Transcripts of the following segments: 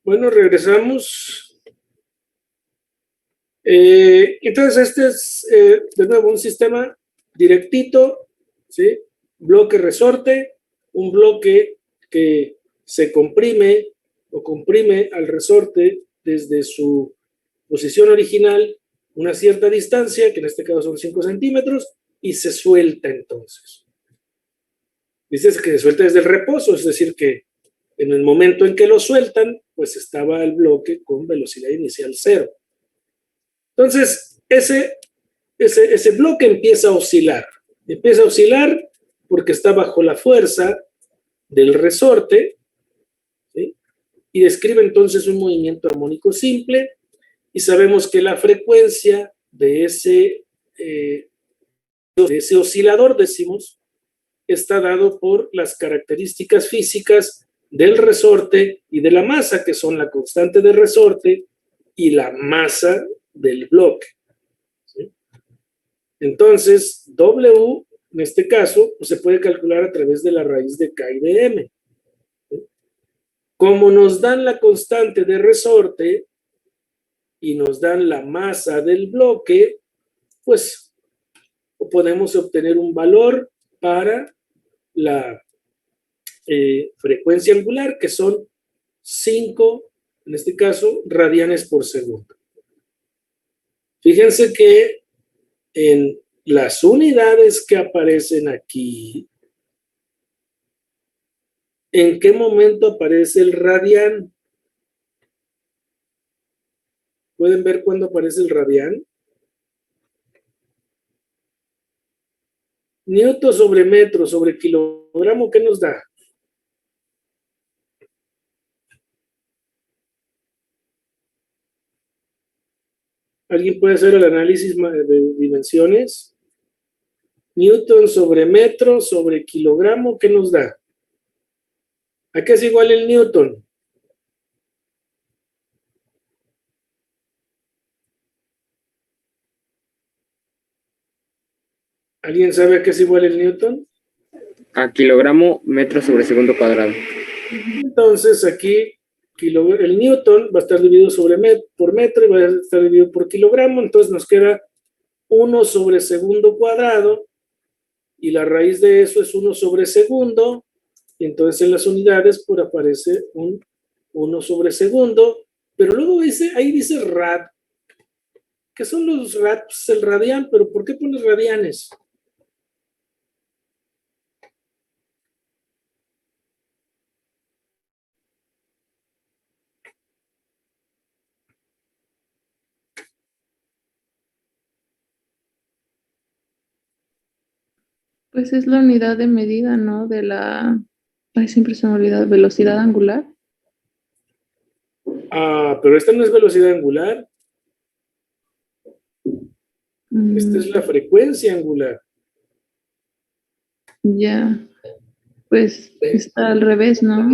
Bueno, regresamos. Entonces, este es, de nuevo, un sistema directito, ¿sí? Bloque resorte, un bloque que se comprime o comprime al resorte desde su posición original una cierta distancia, que en este caso son 5 centímetros, y se suelta entonces. Dice que se suelta desde el reposo, es decir, que en el momento en que lo sueltan, pues estaba el bloque con velocidad inicial 0. Entonces, ese bloque empieza a oscilar. Empieza a oscilar porque está bajo la fuerza del resorte, ¿sí? Y describe entonces un movimiento armónico simple, y sabemos que la frecuencia de ese oscilador, decimos, está dado por las características físicas del resorte y de la masa, que son la constante de resorte y la masa del bloque, ¿sí? Entonces, W, en este caso, pues se puede calcular a través de la raíz de K y de M, ¿sí? Como nos dan la constante de resorte y nos dan la masa del bloque, pues podemos obtener un valor para la frecuencia angular, que son 5, en este caso, radianes por segundo. Fíjense que en las unidades que aparecen aquí, ¿en qué momento aparece el radián? ¿Pueden ver cuándo aparece el radián? Newton sobre metro sobre kilogramo, ¿qué nos da? ¿Alguien puede hacer el análisis de dimensiones? Newton sobre metro sobre kilogramo, ¿qué nos da? ¿A qué es igual el Newton? ¿Alguien sabe a qué es igual el Newton? A kilogramo metro sobre segundo cuadrado. Entonces aquí el Newton va a estar dividido por metro y va a estar dividido por kilogramo, entonces nos queda 1 sobre segundo cuadrado, y la raíz de eso es 1 sobre segundo, y entonces en las unidades pues aparece un 1 sobre segundo, pero luego ahí dice rad. ¿Qué son los rad? Pues el radian, pero ¿por qué pones radianes? Pues es la unidad de medida, ¿no? De la, ay, siempre se me olvida, velocidad angular. Ah, pero esta no es velocidad angular. Esta es la frecuencia angular. Ya, pues está al revés, ¿no?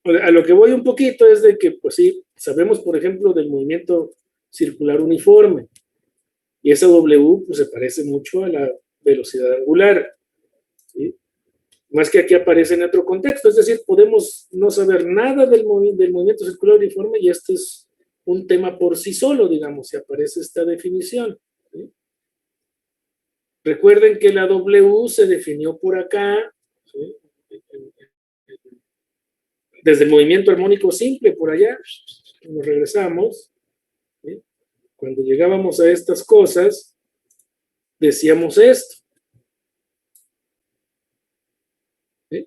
A lo que voy un poquito es de que, pues sí, sabemos, por ejemplo, del movimiento circular uniforme, y esa W pues se parece mucho a la velocidad angular, ¿sí? Más que aquí aparece en otro contexto, es decir, podemos no saber nada del movimiento circular uniforme, y este es un tema por sí solo, digamos, si aparece esta definición, ¿sí? Recuerden que la W se definió por acá, ¿sí? Desde el movimiento armónico simple, por allá, nos regresamos, ¿sí? Cuando llegábamos a estas cosas, decíamos esto, ¿sí?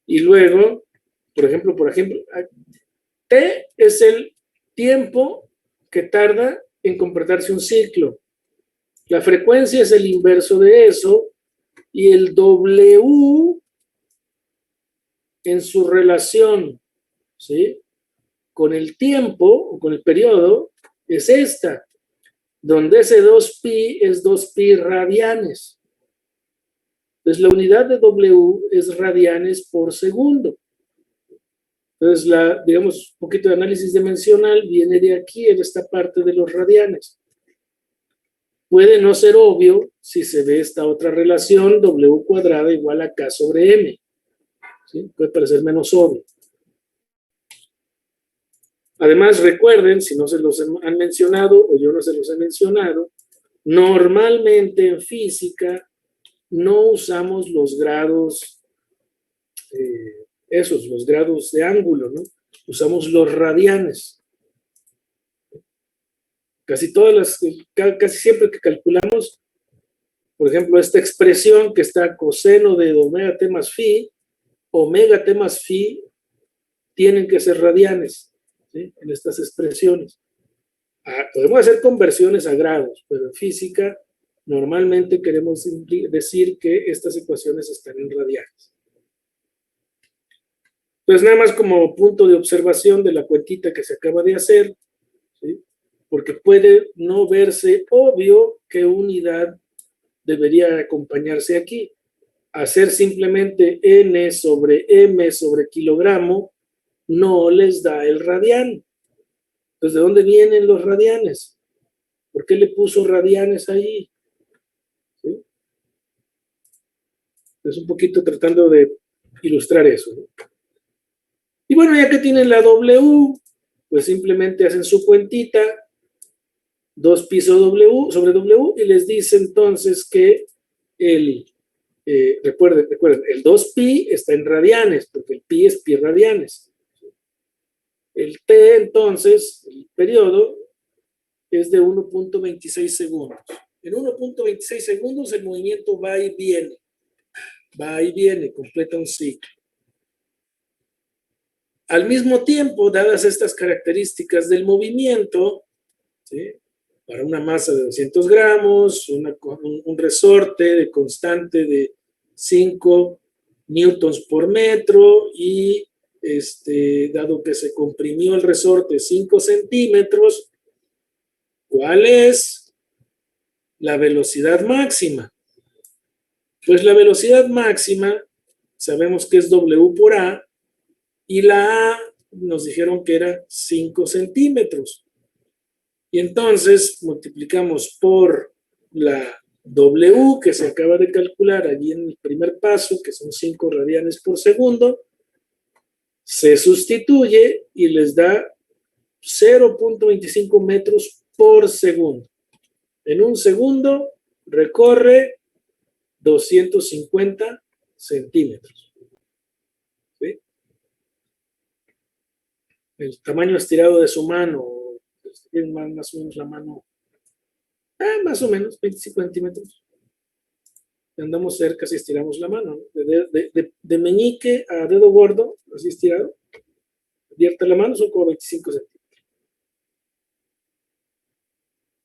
Y luego, por ejemplo, T es el tiempo que tarda en completarse un ciclo. La frecuencia es el inverso de eso, y el W en su relación, ¿sí?, con el tiempo o con el periodo es esta, donde ese 2pi es 2pi radianes. Entonces la unidad de W es radianes por segundo. Entonces, digamos, un poquito de análisis dimensional viene de aquí, en esta parte de los radianes. puede no ser obvio si se ve esta otra relación W cuadrada igual a K sobre M. ¿Sí? Puede parecer menos obvio. Además, recuerden, si no se los han mencionado o yo no se los he mencionado, normalmente en física no usamos los grados, los grados de ángulo, ¿no? Usamos los radianes. Casi siempre que calculamos, por ejemplo, esta expresión que está coseno de omega t más phi, tienen que ser radianes, ¿sí? En estas expresiones. Podemos hacer conversiones a grados, pero en física normalmente queremos decir que estas ecuaciones están en radianes. Entonces, nada más como punto de observación de la cuentita que se acaba de hacer, ¿sí? Porque puede no verse obvio qué unidad debería acompañarse aquí. Hacer simplemente N sobre M sobre kilogramo no les da el radián. Entonces, ¿de dónde vienen los radianes? ¿Por qué le puso radianes ahí? ¿Sí? Es un poquito tratando de ilustrar eso, ¿no? Y bueno, ya que tienen la W, pues simplemente hacen su cuentita, 2 piso W sobre W, y les dice entonces que recuerden, el 2pi está en radianes, porque el pi es pi radianes. El T, entonces, el periodo, es de 1.26 segundos. En 1.26 segundos el movimiento va y viene, completa un ciclo. Al mismo tiempo, dadas estas características del movimiento, ¿sí? Para una masa de 200 gramos, un resorte de constante de 5 newtons por metro y dado que se comprimió el resorte 5 centímetros, ¿cuál es la velocidad máxima? Pues la velocidad máxima sabemos que es W por A y la A nos dijeron que era 5 centímetros. Y entonces multiplicamos por la W que se acaba de calcular allí en el primer paso, que son 5 radianes por segundo, se sustituye y les da 0.25 metros por segundo. En un segundo recorre 250 centímetros. ¿Sí? El tamaño estirado de su mano, más o menos la mano, más o menos 25 centímetros. Andamos cerca si estiramos la mano, ¿no? De meñique a dedo gordo, así estirado, abierta la mano, son como 25 centímetros.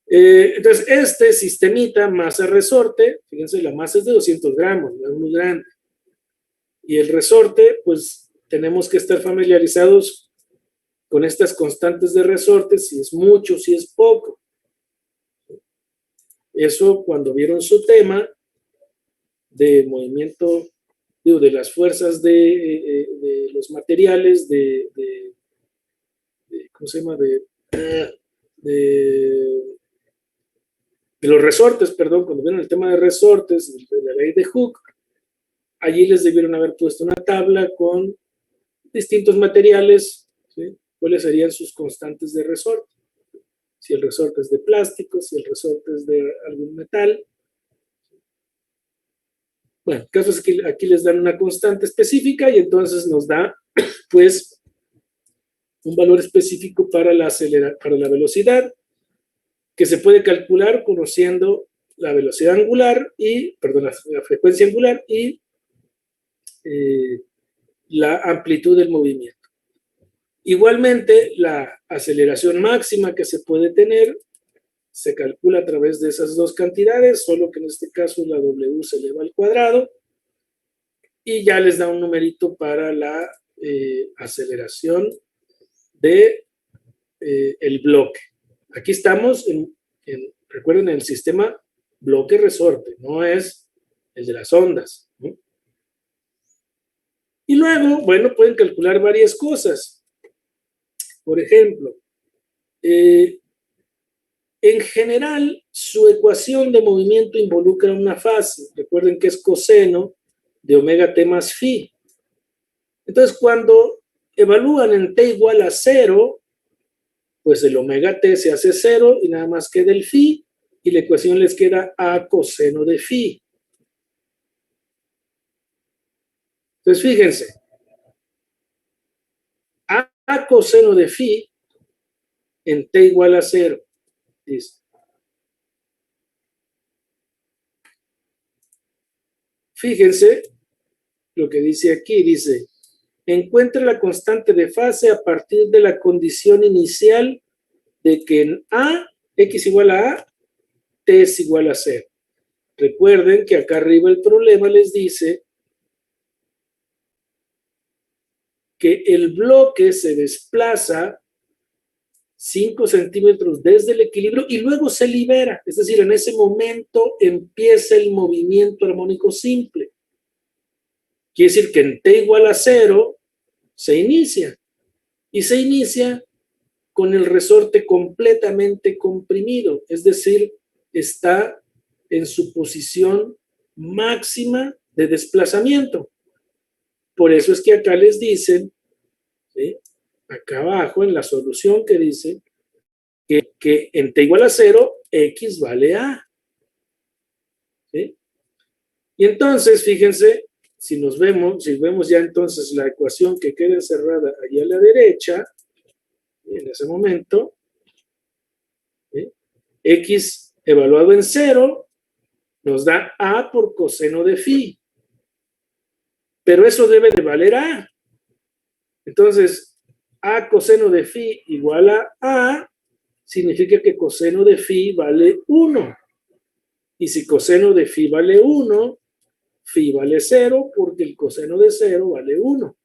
Entonces, este sistemita masa resorte, fíjense, la masa es de 200 gramos, no es muy grande. Y el resorte, pues tenemos que estar familiarizados con estas constantes de resorte, si es mucho, si es poco. Eso cuando vieron su tema de movimiento, digo, de las fuerzas de los materiales, ¿cómo se llama? De los resortes, perdón, cuando vieron el tema de resortes, de la ley de Hooke, allí les debieron haber puesto una tabla con distintos materiales, ¿sí? ¿Cuáles serían sus constantes de resorte? Si el resorte es de plástico, si el resorte es de algún metal. Bueno, el caso es que aquí les dan una constante específica y entonces nos da, pues, un valor específico para la velocidad, que se puede calcular conociendo la velocidad angular y, perdón, la frecuencia angular y la amplitud del movimiento. Igualmente, la aceleración máxima que se puede tener se calcula a través de esas dos cantidades, solo que en este caso la W se eleva al cuadrado y ya les da un numerito para la aceleración de el bloque. Aquí estamos recuerden, el sistema bloque-resorte, no es el de las ondas, ¿no? Y luego, bueno, pueden calcular varias cosas. Por ejemplo, En general, su ecuación de movimiento involucra una fase. Recuerden que es coseno de omega t más phi. Entonces, cuando evalúan en t igual a 0, pues el omega t se hace 0 y nada más queda el phi, y la ecuación les queda a coseno de phi. Entonces, fíjense, a coseno de phi en t igual a 0. Dice. Fíjense lo que dice aquí, dice, encuentre la constante de fase a partir de la condición inicial de que en A, x igual a t es igual a 0. Recuerden que acá arriba el problema les dice que el bloque se desplaza 5 centímetros desde el equilibrio y luego se libera. Es decir, en ese momento empieza el movimiento armónico simple. Quiere decir que en t igual a 0 se inicia. Y se inicia con el resorte completamente comprimido. Es decir, está en su posición máxima de desplazamiento. Por eso es que acá les dicen, ¿sí?, acá abajo en la solución que dice que en t igual a 0, x vale a. ¿Sí? Y entonces, fíjense, si vemos ya entonces la ecuación que queda encerrada allí a la derecha, en ese momento, ¿sí?, x evaluado en 0 nos da a por coseno de phi. Pero eso debe de valer a. Entonces, a coseno de phi igual a significa que coseno de phi vale 1. Y si coseno de phi vale 1, phi vale 0 porque el coseno de 0 vale 1.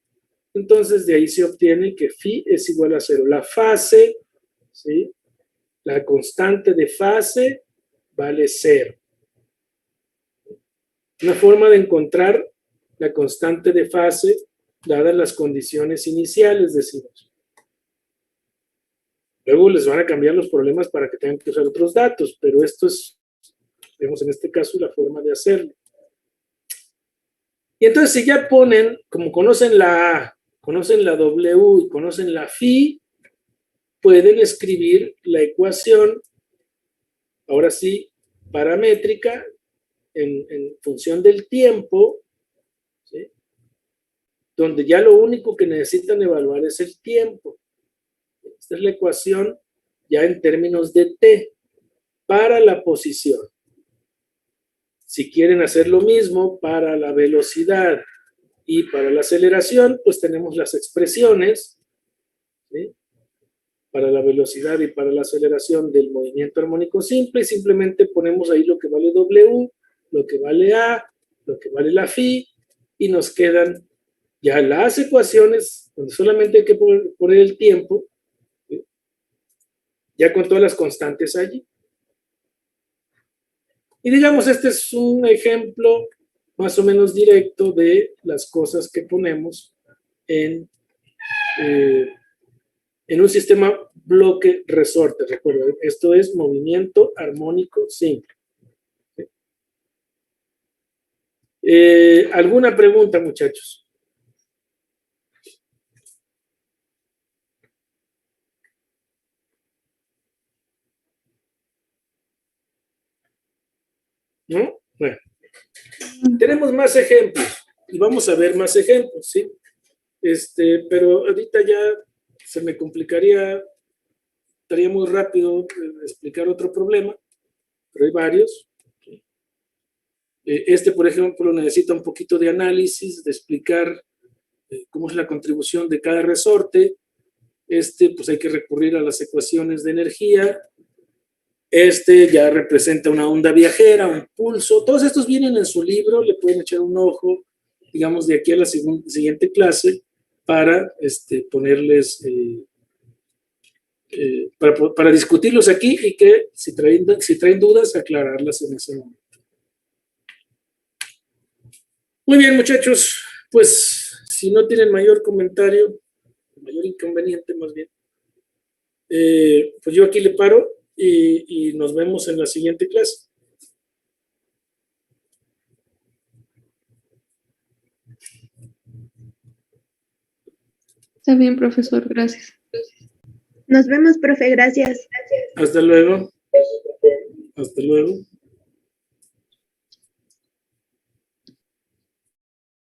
Entonces, de ahí se obtiene que phi es igual a 0. La fase, ¿sí?, la constante de fase vale 0. Una forma de encontrar la constante de fase dadas las condiciones iniciales, decimos. Luego les van a cambiar los problemas para que tengan que usar otros datos, pero esto es, vemos en este caso, la forma de hacerlo. Y entonces si ya ponen, como conocen la A, conocen la W y conocen la phi, pueden escribir la ecuación, ahora sí, paramétrica, en función del tiempo, ¿sí?, donde ya lo único que necesitan evaluar es el tiempo. Esta es la ecuación ya en términos de t para la posición. Si quieren hacer lo mismo para la velocidad y para la aceleración, pues tenemos las expresiones, ¿sí?, para la velocidad y para la aceleración del movimiento armónico simple, y simplemente ponemos ahí lo que vale W, lo que vale A, lo que vale la phi, y nos quedan ya las ecuaciones donde solamente hay que poner el tiempo, ¿sí?, ya con todas las constantes allí. Y digamos, este es un ejemplo más o menos directo de las cosas que ponemos en un sistema bloque resorte. Recuerden, esto es movimiento armónico simple. ¿Alguna pregunta, muchachos? ¿No? Bueno, tenemos más ejemplos y vamos a ver más ejemplos, ¿sí? Pero ahorita ya se me complicaría, estaría muy rápido explicar otro problema, pero hay varios. Por ejemplo, necesita un poquito de análisis, de explicar cómo es la contribución de cada resorte. Pues hay que recurrir a las ecuaciones de energía. Ya representa una onda viajera, un pulso. Todos estos vienen en su libro, le pueden echar un ojo, digamos, de aquí a la siguiente clase para ponerles, para discutirlos aquí y que si traen dudas, aclararlas en ese momento. Muy bien, muchachos, pues si no tienen mayor comentario, mayor inconveniente más bien, pues yo aquí le paro y nos vemos en la siguiente clase. Está bien, profesor, gracias. Nos vemos, profe, gracias. Hasta luego. Hasta luego.